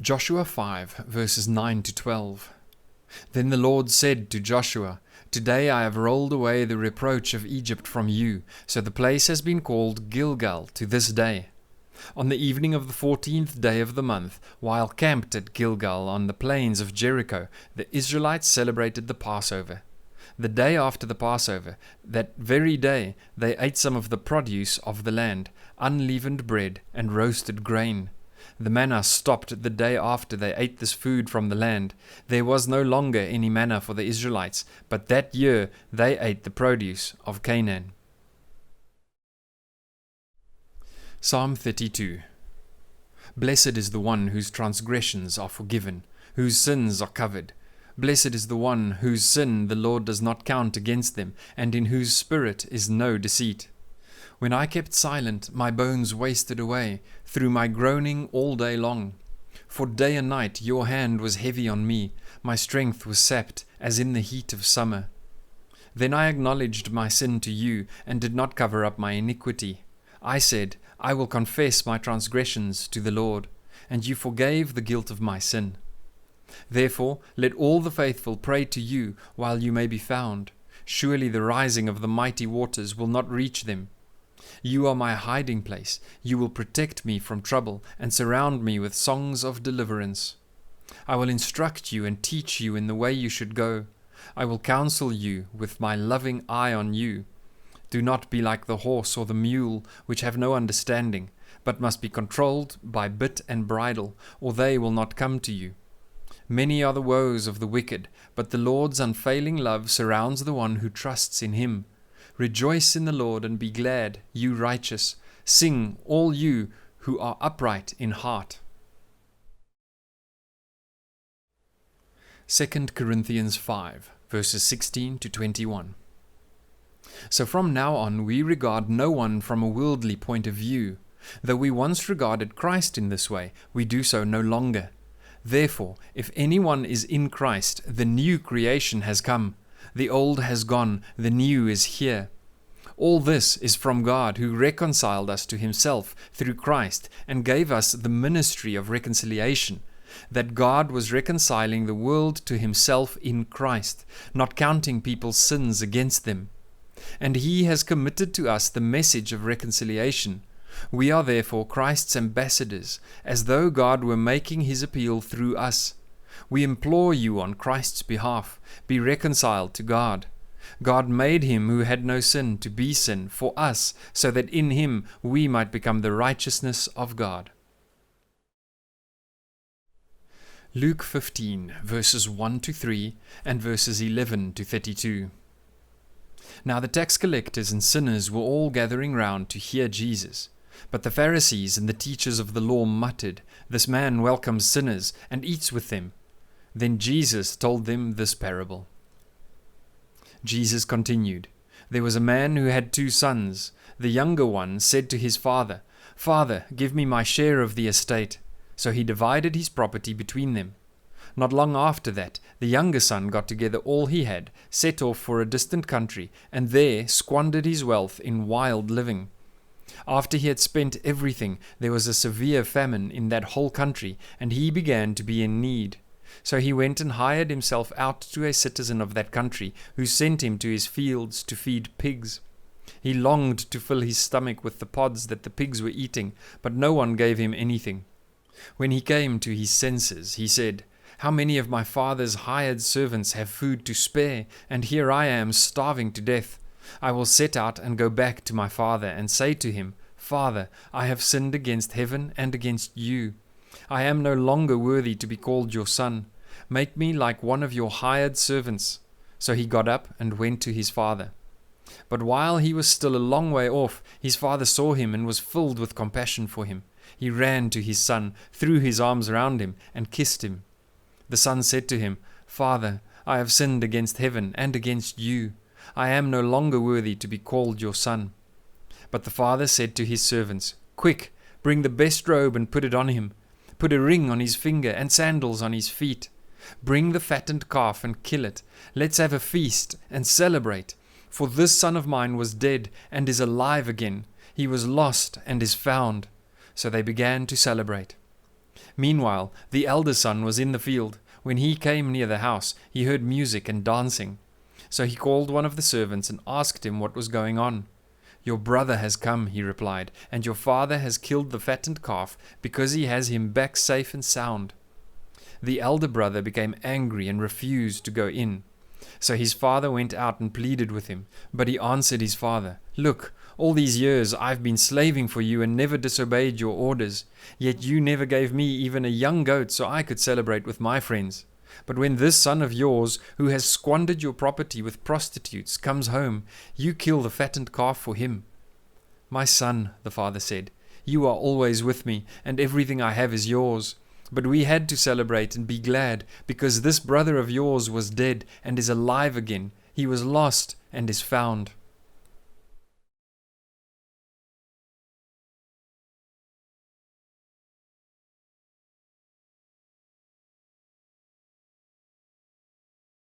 Joshua 5, verses 9 to 12. Then the Lord said to Joshua, Today I have rolled away the reproach of Egypt from you, so the place has been called Gilgal to this day. On the evening of the 14th day of the month, while camped at Gilgal on the plains of Jericho, the Israelites celebrated the Passover. The day after the Passover, that very day, they ate some of the produce of the land, unleavened bread and roasted grain. The manna stopped the day after they ate this food from the land. There was no longer any manna for the Israelites, but that year they ate the produce of Canaan. Psalm 32. Blessed is the one whose transgressions are forgiven, whose sins are covered. Blessed is the one whose sin the Lord does not count against them, and in whose spirit is no deceit. When I kept silent, my bones wasted away, through my groaning all day long. For day and night your hand was heavy on me, my strength was sapped, as in the heat of summer. Then I acknowledged my sin to you, and did not cover up my iniquity. I said, I will confess my transgressions to the Lord, and you forgave the guilt of my sin. Therefore let all the faithful pray to you while you may be found. Surely the rising of the mighty waters will not reach them. You are my hiding place. You will protect me from trouble and surround me with songs of deliverance. I will instruct you and teach you in the way you should go. I will counsel you with my loving eye on you. Do not be like the horse or the mule, which have no understanding, but must be controlled by bit and bridle, or they will not come to you. Many are the woes of the wicked, but the Lord's unfailing love surrounds the one who trusts in him. Rejoice in the Lord and be glad, you righteous. Sing, all you who are upright in heart. 2 Corinthians 5, verses 16 to 21. So from now on we regard no one from a worldly point of view. Though we once regarded Christ in this way, we do so no longer. Therefore, if anyone is in Christ, the new creation has come. The old has gone, the new is here. All this is from God, who reconciled us to himself through Christ and gave us the ministry of reconciliation, that God was reconciling the world to himself in Christ, not counting people's sins against them. And he has committed to us the message of reconciliation. We are therefore Christ's ambassadors, as though God were making his appeal through us. We implore you on Christ's behalf, be reconciled to God. God made him who had no sin to be sin for us, so that in him we might become the righteousness of God. Luke 15, verses 1 to 3 and verses 11 to 32. Now the tax collectors and sinners were all gathering round to hear Jesus. But the Pharisees and the teachers of the law muttered, This man welcomes sinners and eats with them. Then Jesus told them this parable. Jesus continued, There was a man who had 2 sons. The younger one said to his father, Father, give me my share of the estate. So he divided his property between them. Not long after that, the younger son got together all he had, set off for a distant country, and there squandered his wealth in wild living. After he had spent everything, there was a severe famine in that whole country, and he began to be in need. So he went and hired himself out to a citizen of that country, who sent him to his fields to feed pigs. He longed to fill his stomach with the pods that the pigs were eating, but no one gave him anything. When he came to his senses, he said, How many of my father's hired servants have food to spare, and here I am starving to death. I will set out and go back to my father and say to him, Father, I have sinned against heaven and against you. I am no longer worthy to be called your son. Make me like one of your hired servants. So he got up and went to his father. But while he was still a long way off, his father saw him and was filled with compassion for him. He ran to his son, threw his arms around him, and kissed him. The son said to him, Father, I have sinned against heaven and against you. I am no longer worthy to be called your son. But the father said to his servants, Quick, bring the best robe and put it on him. Put a ring on his finger and sandals on his feet. Bring the fattened calf and kill it. Let's have a feast and celebrate. For this son of mine was dead and is alive again. He was lost and is found. So they began to celebrate. Meanwhile, the elder son was in the field. When he came near the house, he heard music and dancing. So he called one of the servants and asked him what was going on. "Your brother has come," he replied, "and your father has killed the fattened calf because he has him back safe and sound." The elder brother became angry and refused to go in. So his father went out and pleaded with him. But he answered his father, "Look, all these years I've been slaving for you and never disobeyed your orders. Yet you never gave me even a young goat so I could celebrate with my friends. But when this son of yours, who has squandered your property with prostitutes, comes home, you kill the fattened calf for him." "My son," the father said, "you are always with me, and everything I have is yours. But we had to celebrate and be glad, because this brother of yours was dead and is alive again. He was lost and is found."